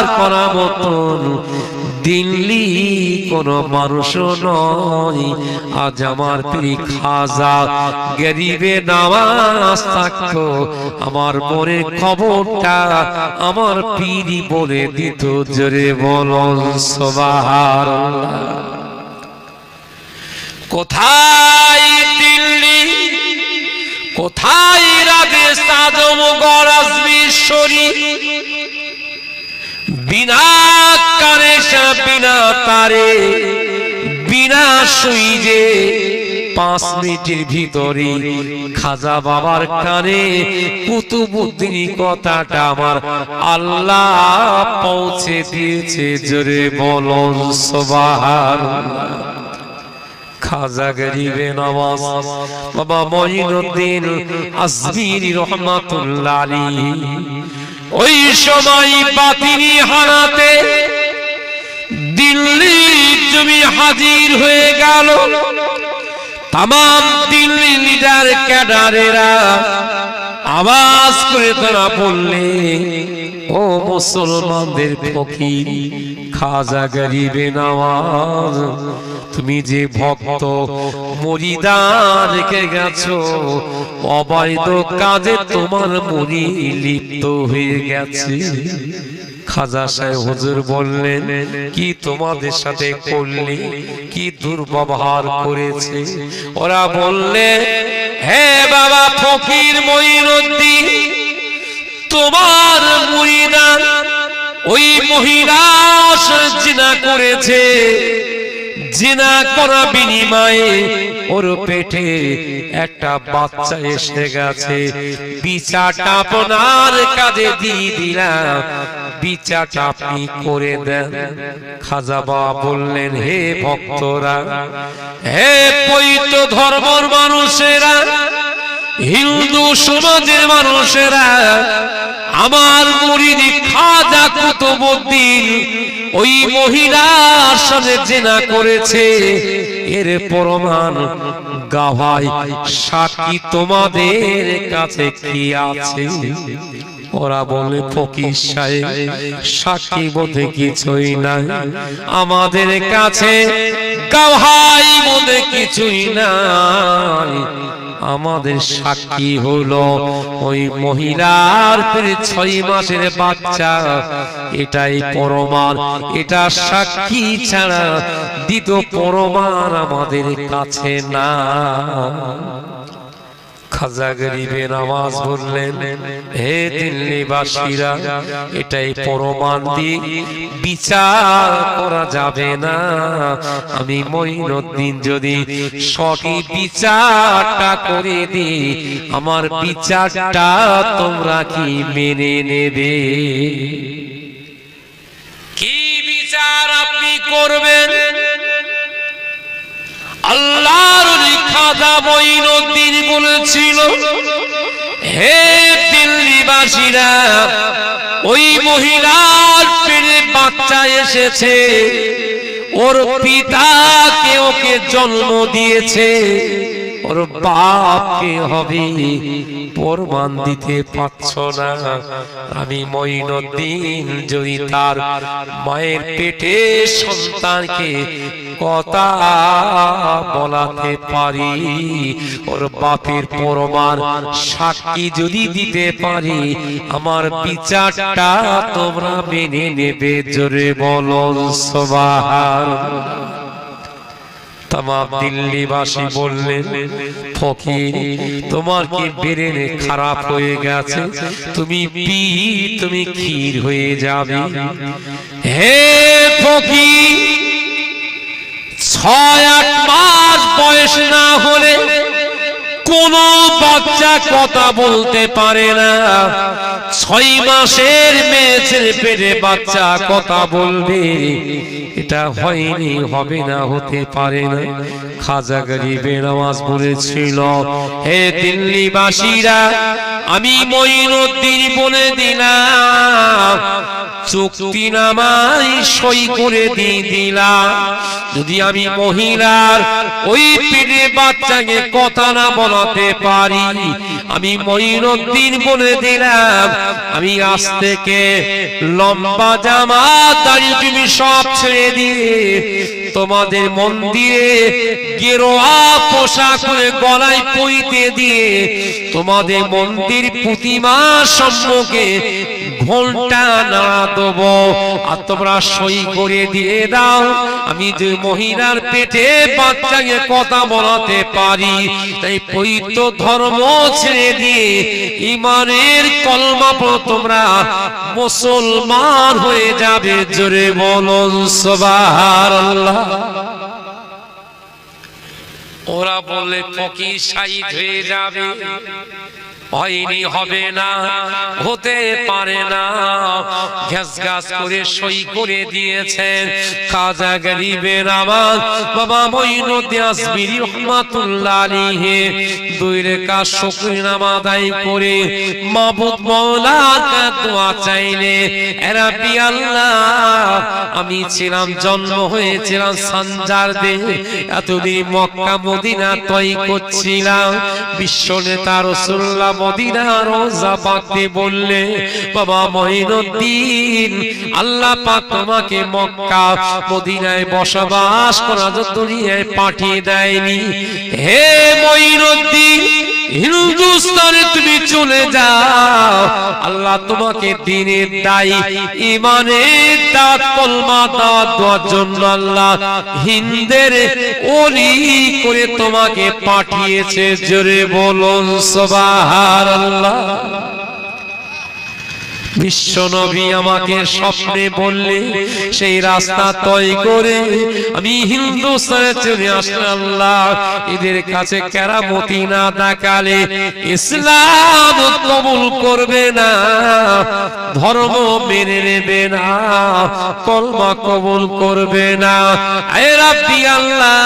বিচার করার মতন দিল্লি কোন মানুষ নয়। আজ আমার পীর খাজা গরিবে নওয়াজ থাকতো, আমার মনে খবরটা আমার পীরই বলে দিত। জোরে বলুন সুবহানাল্লাহ। কোথায় দিল্লি, কোথায় রাজেশ আজমগড় আজমিরশরী, বিনা কানেশা বিনা তারে বিনা সুইজে 5 মিনিটের ভিতরে খাজা বাবার কানে কুতুবউদ্দিন কথাটা আমার আল্লাহ পৌঁছে দিয়েছে। জোরে বলুন সুবহানাল্লাহ। খাজা গরিবে নওয়াজ বাবা মঈনুদ্দিন আজমিরি রহমাতুল্লাহ আলাইহি ওই সময় বাতিনি হারাতে দিল্লি জমি হাজির হয়ে গেল। तमाम दिल्ली লিডার ক্যাডারেরা আওয়াজ করে তারা বললে, ও মুসলমানদের ফকির খাজা গরিবে নওয়াজ, তুমি যে ভক্ত মুরিদান রেখে গেছো, অবৈধ কাজে তোমার মুরি লিপ্ত হয়ে গেছে। খাজা সাহেব হুজুর বললেন, কি তোমাদের সাথে করলে, কি দুর্ব্যবহার করেছে? ওরা বললে, হে বাবা ফকির মঈনুদ্দিন, তোমার মুরিদান ওই মহিলা জিনা করেছে, জিনা করা বিনিময়ে ওর পেটে একটা বাচ্চা এসে গেছে, বিচারটা আপনার কাজে দিয়ে দিলাম, বিচারটা আপনি করে দেন। খাজা বাবা বললেন, হে ভক্তরা, হে পবিত্র ধর্মের মানুষেরা, হিন্দু সমাজের মানুষেরা, আমার মুরিদ খাজা কুতুবউদ্দিন ওই মহিলার সাথে জিনা করেছে, এর প্রমাণ গাওয়াই সাক্ষী তোমাদের কাছে কি আছে? ওরা বলে, ফকির সাহেব সাক্ষী বলতে কিছুই নাই, আমাদের কাছে গাওয়াই বলতে কিছুই নাই, আমাদের সাক্ষী হলো ওই মহিলার 6 মাসের বাচ্চা, এটাই প্রমাণ, এটা সাক্ষী ছাড়া দ্বিতীয় প্রমাণ আমাদের কাছে না। খাজা গরিবে নওয়াজ বললেন, হে দিল্লিবাসীরা, এটাই প্রমাণ দিয়ে বিচার করা যাবে না। আমি মঈনুদ্দিন যদি সঠিক বিচারটা করে দিই, আমার বিচারটা তোমরা কি মেনে নেবে? কি বিচার আপনি করবেন? আল্লাহর খাজা মঈনুদ্দিন বলেছিল, হে দিল্লিবাসীরা, ওই মহিলার পেটে বাচ্চা এসেছে, ওর পিতাকে ওকে জন্ম দিয়েছে, ওর বাপকে হবে প্রমাণ দিতে পারছ না। আমি মঈনুদ্দিন যদি তার মায়ের পেটে সন্তানকে কথা বলাতে পারি, ওর বাপের প্রমাণ সাক্ষী যদি দিতে পারি, আমার বিচারটা তোমরা মেনে নেবে। জোরে বলো সুবহানাল্লাহ। तमाम दिल्लीबासी बोललेन, फकीर तुम्हार की ब्रेने खराब হয়ে গেছে, তুমি পীর তুমি ক্ষীর হয়ে যাবে। হে ফকির, 6-8 মাস বয়স না হলে কোন বাচ্চা কথা বলতে পারে না, 6 মাসের মেয়ের পেটে বাচ্চা কথা বলবে, এটা হয়নি, হবে না, হতে পারে না। খাজা গরিবে নওয়াজ বলেছিল, হে দিল্লিবাসীরা, আমি মঈনুদ্দিন বলে দিলাম, চুক্তিনামায় সই করে দিলাম, যদি আমি মহিলার ওই পেটে বাচ্চাকে কথা না বলাতে পারি, আমি মঈনুদ্দিন বলে দিলাম, আমি আজ থেকে লম্বা জামা দাড়ি তুমি সব ছেড়ে দিয়ে তোমাদের মন্দিরে গেরুয়া পোশাক পরে গলায় পইতে দিয়ে তোমাদের মন্দির প্রতিমার সম্মুখে ঘন্টা নাড়া দেবো, আর তোমরা সই করে দিয়ে দাও আমি যে মহিলার পেটে বাচ্চাকে কথা বলাতে পারি। তাই পবিত্র ধর্ম ছেড়ে দিয়ে ঈমানের কলমা পড়ো, তোমরা মুসলমান হয়ে যাবে। জোরে বলুন সুবহানাল্লাহ। ওরা বলে ফকির শহীদ হয়ে যাবে, হয়নি, হবে না, হতে পারে না। ঘাস ঘাস করে সই করে দিয়েছেন খাজা গরিবে নামাজ বাবা মঈনুদ্দিন আসমিরি রহমাতুল্লাহ আলাইহি। দুই রাকাত শুকর নামাজ আদায় করে মাবুদ মাওলার কাছে দোয়া চাইলে, এ রাব্বি আল্লাহ, আমি ছিলাম জন্ম হয়েছিলাম সানজারদে, এতদিন মক্কা মদিনা তয় করছিলাম, বিশ্ব নেতা রাসূলুল্লাহ মদিনা রোজা পাকতে বললে, বাবা মঈনুদ্দিন, আল্লাহ পাক তোমাকে মক্কা মদিনায় বসবাস করার জন্য দুনিয়ায় পাঠিয়ে দেয়নি। হে মঈনুদ্দিন, হিন্দুস্তানে তুমি চলে যাও, আল্লাহ তোমাকে দ্বীনের দায়ী, ঈমানের দাওয়াত, কলমা দাওয়াত দেওয়ার জন্য আল্লাহ হিন্দের ওলি করে তোমাকে পাঠিয়েছে। জোরে বলুন সুবহানাল্লাহ। বিশ্ব নবী আমাকে স্বপ্নে বললে, সেই রাস্তা তয় করে আমি হিন্দুস্তানে চলে আসলাম। আল্লাহ এদের কাছে কেরামতি না দেখালে ইসলাম কবুল করবে না, ধর্ম মেনে নেবে না, কলমা কবুল করবে না। এ রাব্বি আল্লাহ,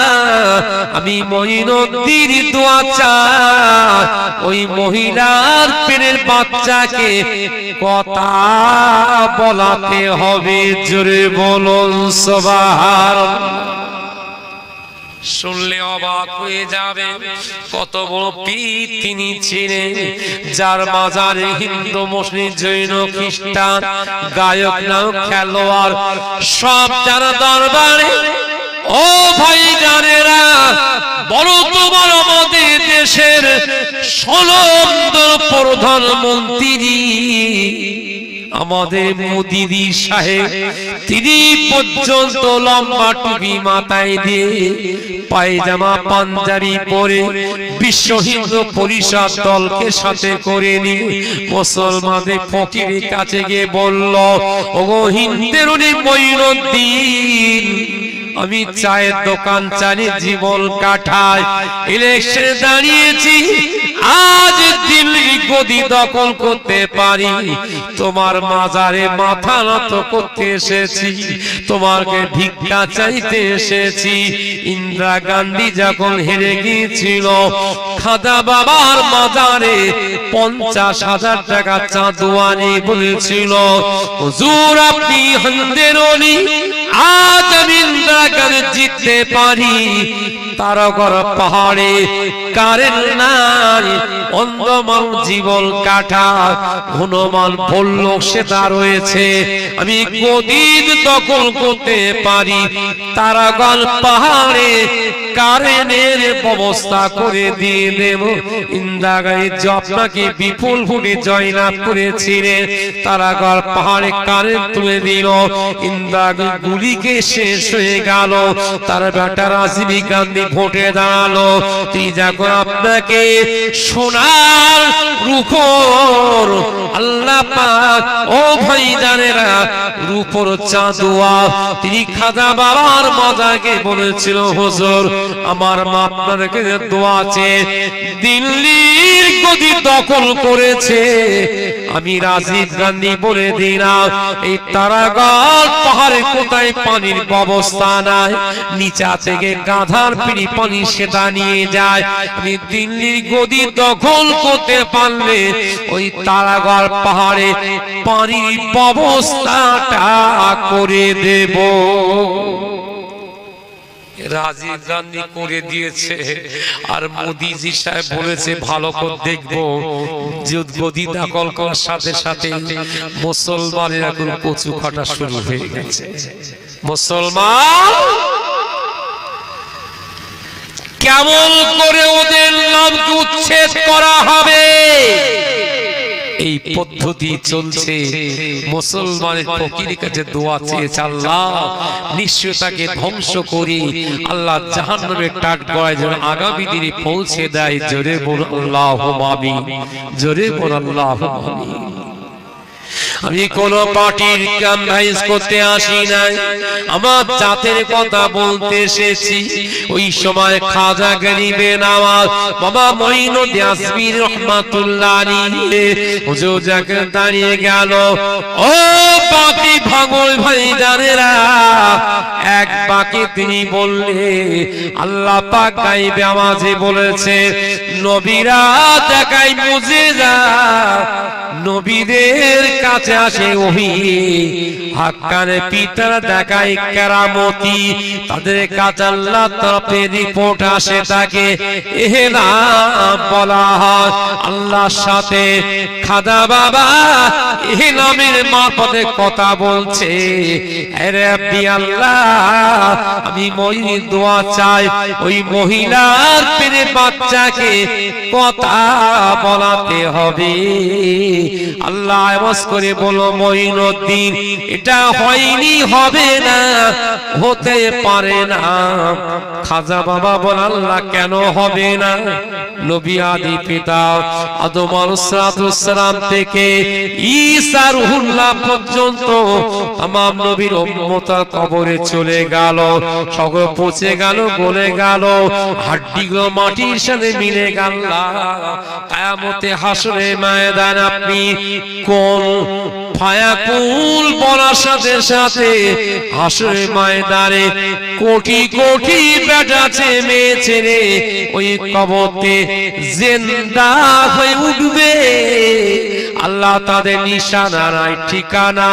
আমি মঈনুদ্দিন দোয়া চাই, ওই মহিলার পেটের বাচ্চাকে কথা বলাতে হবে। জোরে বলুন সুবহানাল্লাহ। শুনলে অবাক হয়ে যাবে, কত বড় পীর তিনি ছিলেন, যার মাজারে হিন্দু মুসলিম জৈন খ্রিস্টান গায়ক নায়ক খেলোয়াড় সব যারা দরবারে। ও ভাই জানেরা, বড় তোমার আমাদের দেশের 16 প্রধানমন্ত্রী আমাদের মোদি সাহেব, তিনি পর্যন্ত লম্বা টুপি মাথায় দিয়ে পায়জামা পাঞ্জাবি পরে বিশ্ব হিন্দু পরিষদ দলকে সাথে করে নিয়ে মুসলমানদের ফকিরের কাছে গিয়ে বলল, ওগো হিন্দের উনি মঈনুদ্দিন, আমি চায়ের দোকান চালিয়ে জীবন কাটাই, ইলেকশনে দাঁড়িয়েছি, আজ দিল্লি গদি দখল করতে পারি, তোমার মাজারে মাথা নত করতে এসেছি, তোমাকে ভিক্ষা চাইতে এসেছি। ইন্দিরা গান্ধী যখন হেরে গিয়েছিল, খাজা বাবার মাজারে 50,000 টাকা চাঁদওয়ানি বলেছিল, হুজুর আপনি হিন্দের ওলি, আজ আমি ইন্দিরা গান্ধী জিততে পারি। তারকর পাহাড়ে কারেন্ট নাই, অন্ধমান জীবন কাটা, হনুমান বলল সেটা রয়েছে, আমি কদিন দখল করতে পারি। তারাগণ পাহাড়ে কারেন্টের ব্যবস্থা করে দিয়ে দেব। ইন্দিরা গান্ধী আপনাকে বিপুল ভোটে জয়লাভ করেছিলেন, তারাগড় পাহাড়ে কারেন্ট তুলে দিল, ইন্দিরা গান্ধী গুলিকে শেষ হয়ে গেল, তার বেটা রাজীব গান্ধী ভোটে দাঁড়ালো। তিনি যখন আপনাকে সোনার রূপোর আল্লাহ পাক, ও ভাই জানেরা, রূপোর চাঁদোয়া, তিনি খাজা বাবার মাজারকে বলেছিল, হুজুর আমার মা আপনার কাছে দোয়া আছে, দিল্লির গদি দখল করেছে, আমি রাজীব গান্ধী বলে দিলাম, এই তারাগড় পাহাড়ে কোথায় পানির ব্যবস্থা নাই, নিচা থেকে গাধার তিনি পানি সেটা নিয়ে যায়। আমি দিল্লির গদি দখল করতে পারলে ওই তারাগড় পাহাড়ে পানির ব্যবস্থাটা করে দেব। রাজীব গান্ধী করে দিয়েছে, আর মোদিজি সাহেব বলেছে ভালো করে দেখবো, গদি দখল করার সাথে সাথে মুসলমানের এখন কচু কাটা শুরু হয়ে গেছে। মুসলমান কেমন করে ওদের নামকে উচ্ছেদ করা হবে এই পদ্ধতি চলছে। মুসলমানের ফকিরের কাছে দোয়া চেয়েছে, আল্লাহ নিশ্চয় তাকে ধ্বংস করি, আল্লাহ জাহান্নামের টাট গড়ায় যেন আগামী দিনে পৌঁছে দেয়। জোরে বল আল্লাহুম্মা আমিন, জোরে বল আল্লাহুম্মা আমিন। আমি কোন পার্টির ক্যাম্পেইন করতে আসি নাই, আমার জাতের কথা বলতে এসেছি। ওই সময় খাজা গরিবে নওয়াজ বাবা মঈনুদ্দিন আজমির রহমাতুল্লাহ আলাইহি হুজুর জাকে দাঁড়িয়ে গেল। ও পাপী ভাঙল ভাই জানেরা, এক বাকি তিনি বললে আল্লাহ পাক গায়বে আওয়াজে বলেছে, নবীরা দেখায় মুজিজা, নবীদের কাছে আসে ওহী, হাক্কানে পিতারা দেখায় কেরামতি, তাদের কাছে আল্লাহর তরফে রিপোর্ট আসে, তাকে ইহলাম বলা হয়। আল্লাহর সাথে খাজা বাবা ইহলামের মারফতে কথা বলছে, হে রব্বি আল্লাহ, আমি মহিলার দোয়া চাই, ওই মহিলার পেটে বাচ্চাকে কথা বলাতে হবে। আল্লাহ আওয়াজ করে বলো, মঈনুদ্দিন এটা হয়নি, হবে না, হতে পারে না। খাজা বাবা বল, আল্লাহ কেন হবে না? নবী আদি পিতা আদম আলাইহিস সালাম থেকে ঈসা রুহুল্লাহ পর্যন্ত तमाम নবীর উম্মত কবরে চলে গেল, সকল পচে গেল, গলে গেল, হাড্ডিগুলো মাটির সাথে মিলে গেল। কিয়ামতে হাসরে ময়দান আপনি কোন ফায়াকুল বলার সাথে সাথে হাসরে ময়দানে কোটি কোটি বেটা মেয়ে ছেলে ওই কবরে জিন্দা হয়ে উঠবে। আল্লাহ তাদের নিশানা নাই, ঠিকানা,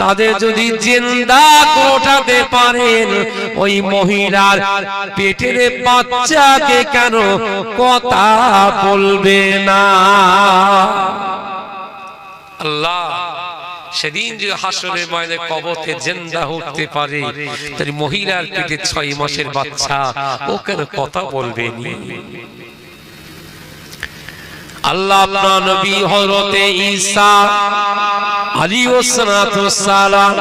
তাদের যদি জিন্দা কোটাতে পারেন, ওই মহিলার পেটের বাচ্চাকে কেন কথা বলবে না? আল্লাহ সেদিন যে হাসরের ময়দানে কবরে জিন্দা উঠতে পারে, তার মহিলার পেটে 6 মাসের বাচ্চা ও কেন কথা বলবে না? আল্লাহ আপনার নবী হযরতে ঈসা আলাইহিস সালাম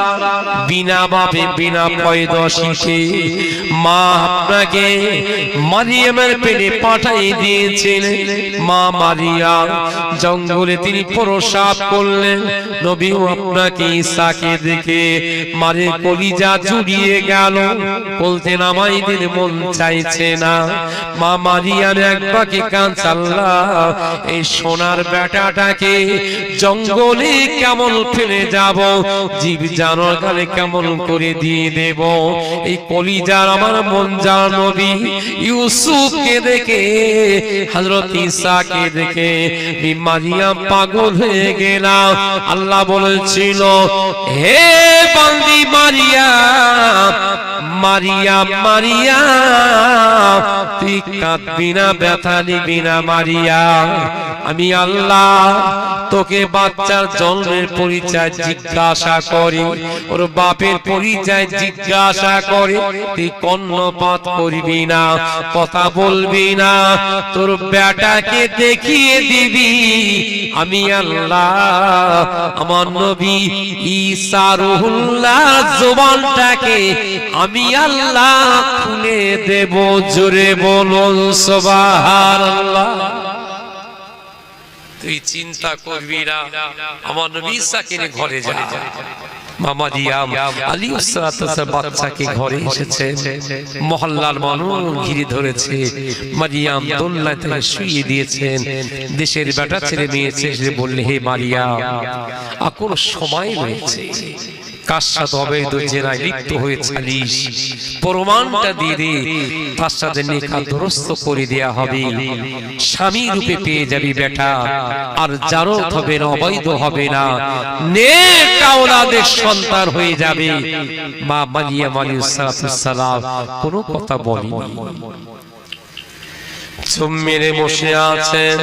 বিনা বাপে বিনা পয়দাশিতে মা আপনাকে মারিয়ামের পেটে পাঠিয়ে দিয়েছিলেন। মা মারিয়াম জঙ্গলে তিনি প্রসাব করলেন, নবী আপনাকে ঈসাকে দেখে মারে কলিজা জুড়িয়ে গেল, বলতেন আমায় দিন মন চাইছে না। মা মারিয়াম একবারকে কাঁদছে, আল্লাহ এই সোনার বেটাটাকে জঙ্গলে কেমন ফেলে যাব, জীব জানোয়ার গালে কেমন করে দিয়ে দেব? এই কলিজার আমার মন যার নবী ইউসুফকে দেখে, হযরত ঈসাকে দেখে মারিয়াম পাগল হয়ে গেলাম। আল্লাহ বলেছিল, হে বান্দি মারিয়াম, মারিয়াম মারিয়াম, তুই কাঁদবি না, ব্যথা নিবি না মারিয়াম, আমি আল্লাহ তোকে বাচ্চার জন্মের পরিচয় জিজ্ঞাসা করি, ওর বাপের পরিচয় জিজ্ঞাসা করে, তুই কর্ণপাত করবি না, কথা বলবি না, তোর বেটাকে দেখিয়ে দিবি আমি আল্লাহ। আমার নবী ঈসা রুহুল্লাহ জবানটাকে আমি আল্লাহ খুলে দেব। জোরে বলুন সুবহানাল্লাহ। তুই চিন্তা করবি না, আমার নবী ঈসাকে নিয়ে ঘরে যা। মা মারিয়াম আলাইহিস সালাম বাচ্চাকে ঘরে এসেছে, মহল্লার মানুষ ঘিরে ধরেছে, মারিয়াম দোলনায় তাকে শুইয়ে দিয়েছেন। দেশের বেটা ছেলে মেয়ে এসে বললে, হে মারিয়াম এখনো সময় রয়েছে, কার সাথে অবৈধ জেনায় লিপ্ত হয়ে ছালিস প্রমাণটা দিয়ে দে, তার সাথে নিকাহ দুরস্ত করে দেয়া হবে, স্বামী রূপে পেয়ে যাবি বেটা, আর জারত হবে না, অবৈধ হবে না, নেক আওলাদের সন্তান হয়ে যাবে। মা মারিয়াম আলাইহিস সালাম কোনো কথা বলেনি, চুপ মেরে বসে আছেন।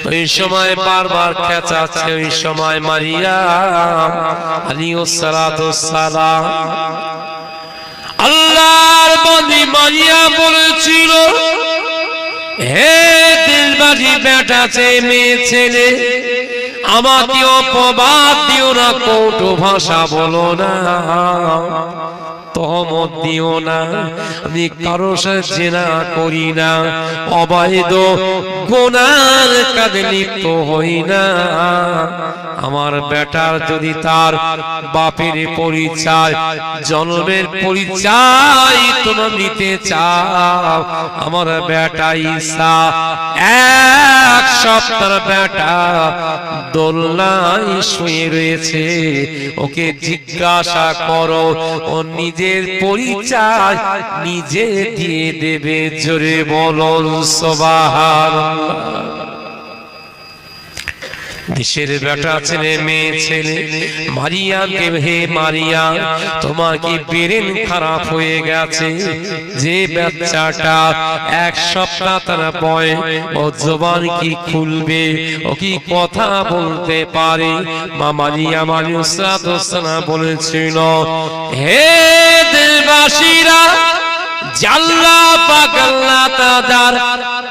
ওই সময় বারবার খেঁচাচ্ছে, ওই সময় মারিয়াম আলাইহিস সালাম আল্লাহর বান্দী মারিয়াম বলেছিল, হে দিলবাজি বেটা মেয়ে ছেলে, আমাকে অপবাদ দিও না, কটু ভাষা বলো না, তহমত দিও না, আমি কারো সাথে জিনা করি না, অবৈধ গুনার কাজে লিপ্ত হই না। আমার বেটার যদি তার বাপের পরিচয়, জন্মের পরিচয় তোমরা নিতে চাও, আমার বেটা ঈসা এক সপ্তাহ বেটা দোলনায় শুয়ে রয়েছে, ওকে জিজ্ঞাসা করো, ও নিজের পরিচয় নিজে দিয়ে দেবে। জোরে বলুন সুবহানাল্লাহ। দেশের বেটা ছেলে মেয়ে ছেলে মারিয়ামকে, হে মারিয়াম তোমার কি ব্রেন খারাপ হয়ে গেছে? যে বাচ্চাটা এক সপ্তাহ তার বয়স, ও জবান কি খুলবে, ও কি কথা বলতে পারে? মা মারিয়াম আলাইহিস সালাম বলেছিল, হে দেশবাসীরা, আল্লাহ পাক আল্লাহ তাআলার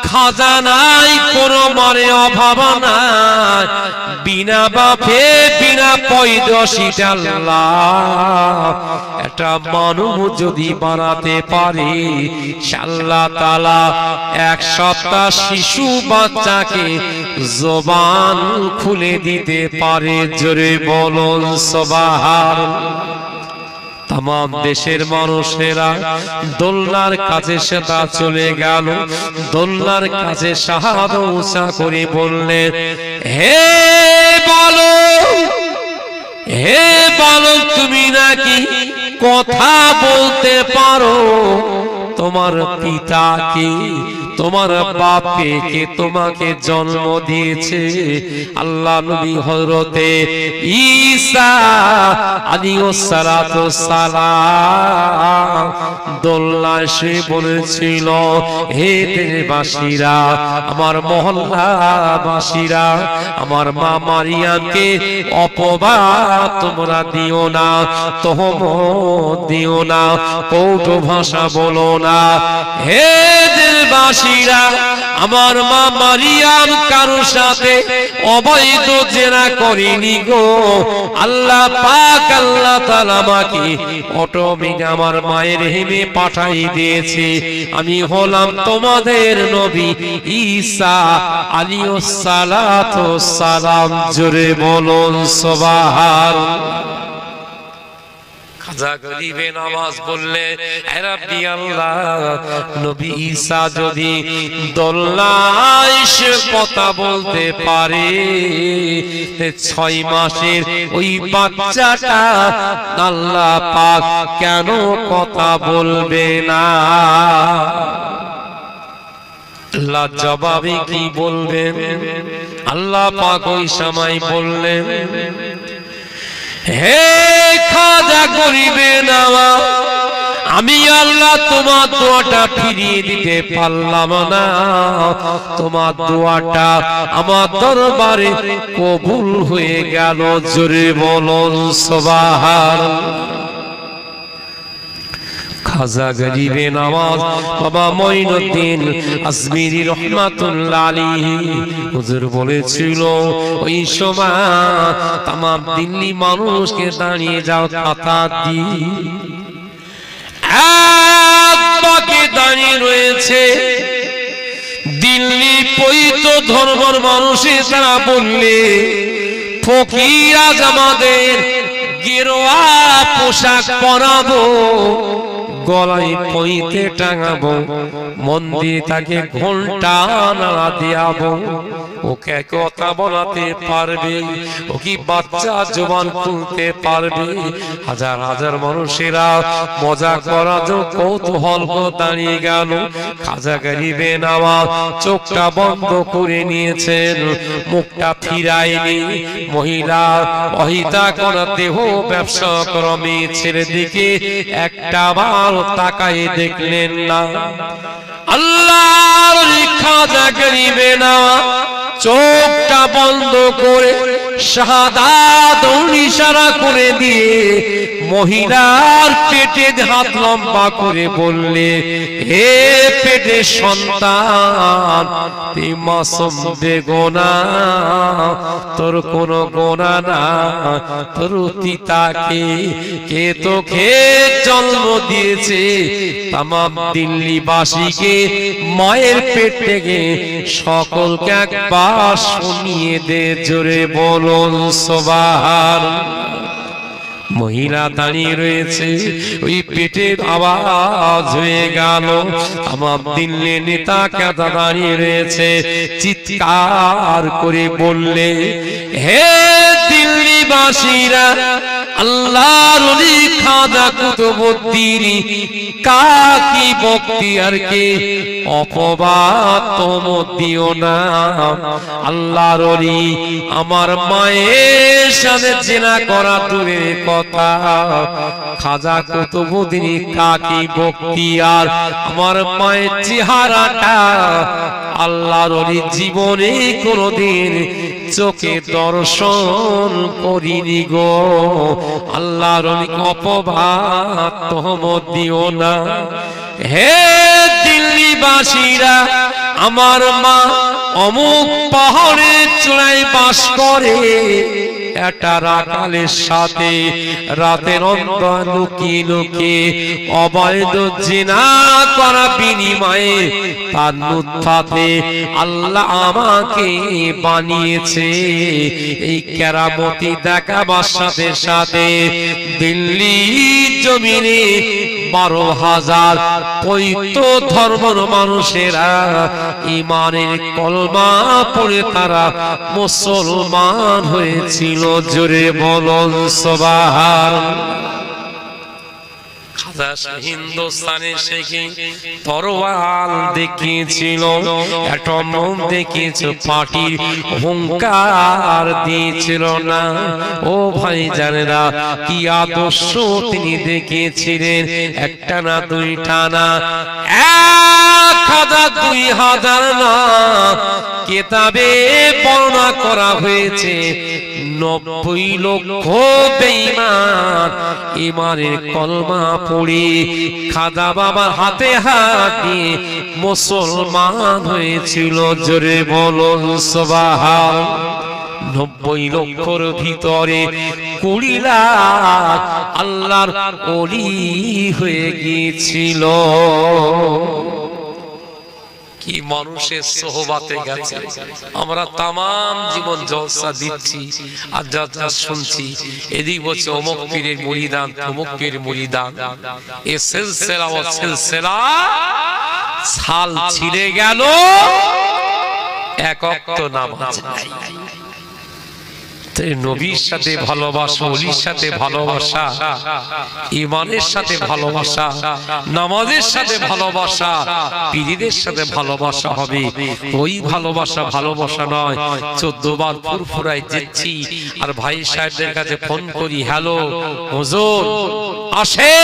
খাজানায় কোনো মানে অভাব নাই, বিনা বাপে বিনা পয়দশিত আল্লাহ একটা মানব যদি বানাতে পারে, আল্লাহ তাআলা এক সপ্তাহ শিশু বাচ্চাকে জবান খুলে দিতে পারে। জোরে বলুন সুবহানাল্লাহ। तमाम देशेर मानुषेरा दोलनार काछे सेता चले गेल दोलनार काछे शाहाद ऊंचा करे बोललेन हे बालक तुमी नाकि कथा बोलते पारो তোমার পিতা কে তোমার বাপ কে তোমাকে জন্ম দিয়েছে আল্লাহ নবী হযরতে ঈসা আলাইহিস সালাতু সালাম দোলনায় সে বলেছিল হে দেশবাসীরা আমার মহল্লাবাসীরা আমার মা মারিয়ামকে অপবাদ তোমরা দিও না তোহমত দিও না কটু ভাষা বলো না হে দিলবাসীরা আমার মা মারিয়াম কারো সাথে অবৈধ জিনা করেনি গো আল্লাহ পাক আল্লাহ তাআলা আমাকে অটোমেটিক আমার মায়ের হেমে পাঠাই দিয়েছে আমি হলাম তোমাদের নবী ঈসা আলাইহিস সালাতু সালাম জোরে বলুন সুবহানাল্লাহ খাজা গরিবে নামাজ বললে হে রাব্বি আল্লাহ নবী ঈসা যদি দোলনায় কথা বলতে পারে 6 মাসের ওই বাচ্চাটা আল্লাহ পাক কেন কথা বলবে না আল্লাহ জবাবে কি বলবেন আল্লাহ পাক ওই সময় বললেন হে খাজা গরিবে নওয়াজ আমি আল্লাহ তোমার দোয়াটা ফিরিয়ে দিতে পারলাম না তোমার দোয়াটা আমার দরবারে কবুল হয়ে গেল জোরে বলুন সুবহানাল্লাহ খাজা গরিবে নওয়াজ বাবা মঈনুদ্দিন আজমিরি রহমাতুল্লাহ আলাইহি হুজুর বলেছিল ওই সময় तमाम দিল্লি মানুষকে দাঁড়িয়ে যাও কথা দি এক বাকি দাঁড়িয়ে রয়েছে দিল্লি পৈত ধর্মের মানুষের তারা বললে ফকির আজ আমাদের গেরুয়া পোশাক পরাবো গলায় পইতে টাঙাবো, মন দিয়ে তাকে ঘন্টা নাড়া দিয়াবো। ওকে কথা বলাতে পারবে, ও কি বাচ্চা জবান খুলতে পারবে? হাজার হাজার মানুষেরা মজা করার জন্য কৌতূহল দাঁড়িয়ে গেল। খাজা গরিবে নওয়াজ চোখটা বন্ধ করে নিয়েছেন, মুখটা ফিরায়নি। মহিলা অহিতা করা দেহ ব্যবসা ক্রমে ছেড়ে দিকে একটা বার তাকায় দেখলেন না। আল্লাহর খাজা গরিবে নওয়াজ চোখটা বন্ধ করে শাহাদাত ইশারা করে দিয়ে মহিলার পেটে হাত লম্বা করে বললে, হে পেটে সন্তান, তুই মাসুম বেগুনা, তোর কোনো গোনা না। তোর পিতাকে কে তোকে জন্ম দিয়েছে? তামাম দিল্লিবাসীকে মায়ের পেট থেকে সকলকে একবার শুনিয়ে দে, জোরে বলুন সুবহানাল্লাহ। মহিলা দাঁড়িয়ে রয়েছে, ওই পেটের আওয়াজ হয়ে গেল। আমার দিল্লি নেতা কাদা দাঁড়িয়ে রয়েছে, চিৎকার করে বললে, হে দিল্লিবাসীরা, আল্লাহর ওলি খাজা কুতুবউদ্দিন কাকি বখতিয়ারকে অপবাদ তোমরা দিও না। আল্লাহর ওলি আমার মায়ের সাথে জিনা করা দূরের কথা, খাজা কুতুবউদ্দিন কাকি বখতিয়ার আমার মায়ের চেহারাটা আল্লাহর ওলি জীবনে কোনোদিন চোখে দর্শন করিনি গো। আল্লাহর অপবাদ তোমরা দিও না। হে দিল্লিবাসীরা, আমার মা অমুক পাহাড়ের চূড়ায় বাস করে, একটা রাখালের সাথে রাতের অন্ধকারে লুকিয়ে লুকিয়ে অবৈধ জিনা করা বিনিময়ে তার নুতফাতে আল্লাহ আমাকে বানিয়েছে। এই কেরামতি দেখাবার সাথে সাথে দিল্লি জমিনে 12,000 পবিত্র ধর্মের মানুষেরা ঈমানের কলমা পড়ে তারা মুসলমান হয়েছিল, জোরে বলুন সুবহানাল্লাহ। হিন্দুস্তানে শেখে তরোয়াল দেখিয়েছিল, অ্যাটম দেখিয়েছে, পার্টির হুঙ্কার দিয়েছিল না। ও ভাই জানেরা, কি আদর্শ তিনি দেখিয়েছিলেন, একটা না দুইটা না, 1000 2000 না, কিতাবে বর্ণনা করা হয়েছে 90 লক্ষ বেঈমান ঈমানের কলমা পড়ে খাজা বাবার হাতে হাত দিয়ে মুসলমান হয়েছিল, জোরে বলুন সুবহানাল্লাহ। 90 লক্ষর ভিতরে 20 লাখ আল্লাহর ওলি হয়ে গিয়েছিল। কি মানুষের সোহবাতে গেছে, আমরা তামাম জীবন জলসা দিচ্ছি আর যা যা শুনছি, এদিক বলছে অমুক পীরের মুরিদান, অমুক পীরের মুরিদান। এ সিলসিলা ও সিলসিলা সাল ছিঁড়ে গেল, এক ওয়াক্ত নামাজ নাই। নবীর সাথে ভালোবাসা, ওলির সাথে ভালোবাসা, ঈমানের সাথে ভালোবাসা, নামাজের সাথে ভালোবাসা, পীরদের সাথে ভালোবাসা হবে। ওই ভালোবাসা ভালোবাসা নয় 14 বার ফুরফুরাই দিচ্ছি আর ভাই সাহেবদের কাছে ফোন করি, হ্যালো হুজুর আসে,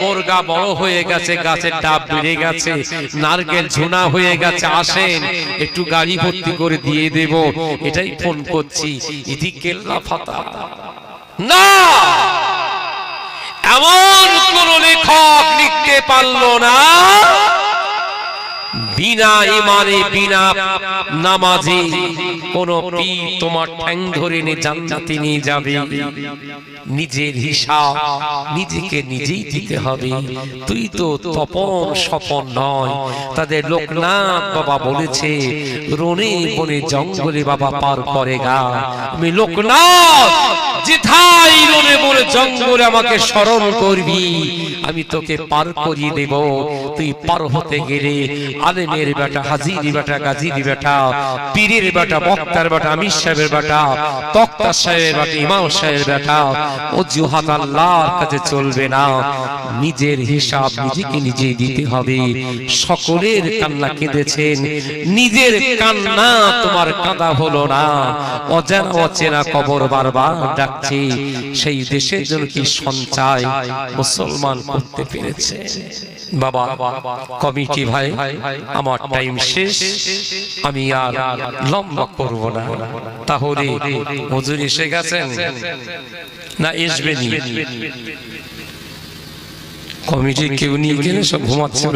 মুরগা বড় হয়ে গেছে, গাছের ডাব বেড়ে গেছে, নারকেল ঝুনা হয়ে গেছে, আসেন একটু গাড়ি ভর্তি করে দিয়ে দেব, এটাই ফোন করছি। ইদি কেল্লা ফাতা না, এমন কোন লেখক লিখতে পারলো না বিনা ঈমানে বিনা নামাজে কোন পীর তোমার ঠ্যাং ধরে নিয়ে জান্নাতে নিয়ে যাবে। নিজের হিসাব নিজেকে নিজেই দিতে হবে। তুই তো তপন স্বপন নয়। তাদের লোকনাথ বাবা বলেছে, রনে বনে জঙ্গলে বাবা পার করে গা, আমি লোকনাথ যেথায় ইলনে বলে জঙ্গলে আমাকে স্মরণ করবি, আমি তোকে পার করিয়ে দেব। তুই পার হতে গেলে আলেমের বেটা, হাজির বেটা, গাজীর বেটা, পীরের বেটা, বক্তার বেটা, আমির সাহেবের বেটা, তক্তা সাহেবের বেটা, ইমাম সাহেবের বেটা, অজুহাত আল্লাহর কাছে চলবে না। নিজের হিসাব নিজেকে নিজেই দিতে হবে। সকলের কান্না কেঁদেছেন, নিজের কান্না তোমার কাঁদা হলো না। অজানা অচেনা কবর বারবার ডাকছে। সেই দেশের জন্য কি সঞ্চয় মুসলমান করতে পেরেছে? বাবা কমিটি ভাই, আমার টাইম শেষ, আমি আর লম্বা করব না। তাহলে হুজুর এসে গেছেন না আসবেনি? কমিটি কেউ নিয়ে গেলে সব ঘুমাচ্ছে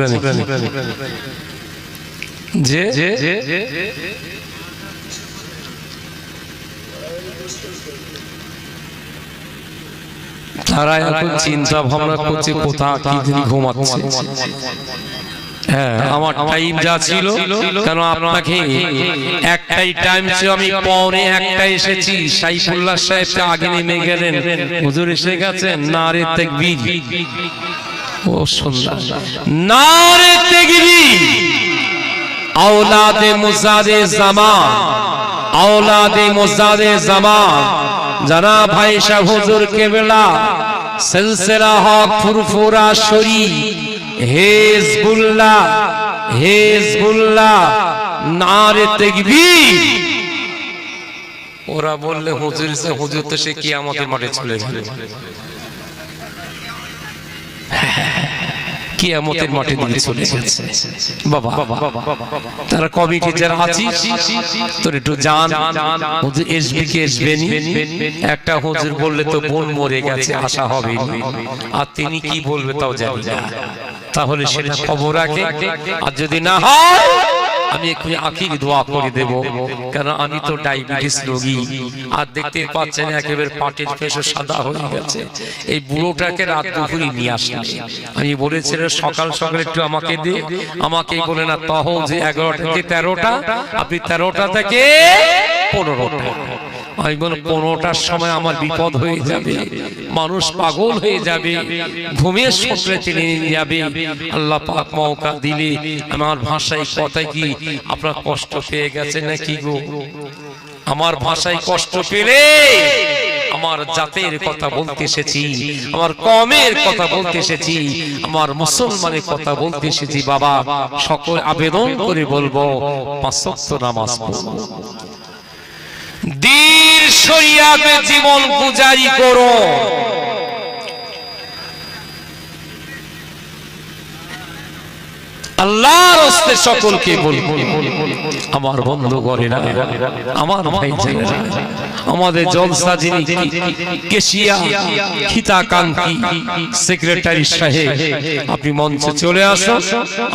যে তারা এখন চিন্তা ভাবনা করছে কোথা কি দিন ঘুমাচ্ছে। হ্যাঁ, আমার টাইম যা ছিল, কেন আপনাকে একটাই টাইম ছিল, আমি পৌনে একটা এসেছি। সাইফুল্লাহ সাহেব আগে নেমে গেলেন, হুজুর এসে গেছেন। নারে তাকবীর, ও সুন্দর নারে তাকবীর। औलादे मुजादे ज़मान, औलादे मुजादे ज़मान, जना भाई शाह हुजूर केबला, सिलसिला हक फुरफुरा शरी, हिज़्बुल्लाह, हिज़्बुल्लाह, नारे तकबीर। ওরা বললে হুজুর সে হুজুর তো সে কিয়ামতের মাঠে চলে যাবে, কিয়ামতের মাঠে দিয়ে চলে গেছে। বাবা তারা কমিটি যারা আছে তোর একটু জান, হুজুর আসবে কি আসবে নি? একটা হুজুর বললে তো বোন মরে গেছে, আশা হবে, আর তিনি কি বলবে তাও জানি না। তাহলে সেটা খবর রাখে, আর যদি না হয় আমি এক্ষুনি আখির দোয়া করে দেব, কারণ আমি তো ডায়াবেটিস রোগী। আর দেখতে পাচ্ছেন একেবারে পাটের পেশো সাদা হয়ে গেছে। এই বুড়োটাকে রাত দুপুরে নিয়ে আসলে আমি বলেছিলাম সকাল সকাল একটু আমাকে দে, আমাকে বলে না তহ যে 11টা থেকে 13টা, আপনি 13টা থেকে 15টা। আমি বল 15টার সময় আমার বিপদ হয়ে যাবে, মানুষ পাগল হয়ে যাবে, ঘুমের সূত্রে টেনে নিয়ে যাবে। আল্লাহ পাক মওকা দিলে আমার ভাষায় কথা কি আপনার কষ্ট পেয়ে গেছেন নাকি গো? আমার ভাষায় কষ্ট পেলে আমার জাতের কথা বলতে এসেছি, আমার কওমের কথা বলতে এসেছি, আমার মুসলমানের কথা বলতে এসেছি। বাবা সকল আবেদন করে বলবো 5 ওয়াক্ত নামাজ পড়ো, দ্বীর শরিয়াতে জীবন গুজারি করো। আল্লাহর রাস্তে সকলকে বলবো, আমার বন্ধু গরেরা, আমার ভাই জানেরা, আমাদের জলসা যিনি কেশিয়া খিতাকাঙ্ক্ষী সেক্রেটারি সাহেব, আপনি মঞ্চে চলে আসুন,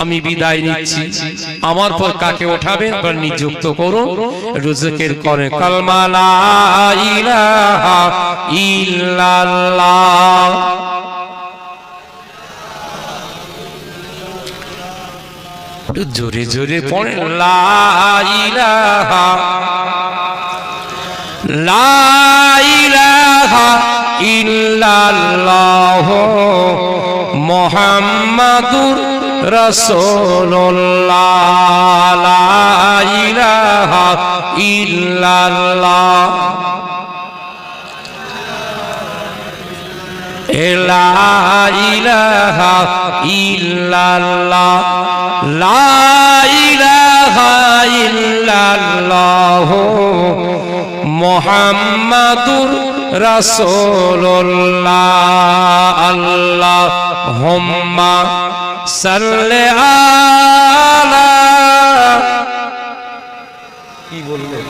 আমি বিদায় নিচ্ছি। আমার পর কাকে ওঠাবেন আপনারা নিযুক্ত করুন, রুজুকের করে কালমা লা ইলাহা ইল্লাল্লাহ। জোরে জোরে পড়েন লা ইলাহা, লা ইলাহা ইল্লাল্লাহ মুহাম্মাদুর রাসূলুল্লাহ, লা ইলাহা ইল্লাল্লাহ, লা ইলাহা ইল্লাল্লাহ, লা ইলাহা ইল্লাল্লাহ মুহাম্মাদুর রাসূলুল্লাহ। আল্লাহুম্মা সাল্লি আলা, কি বললেন?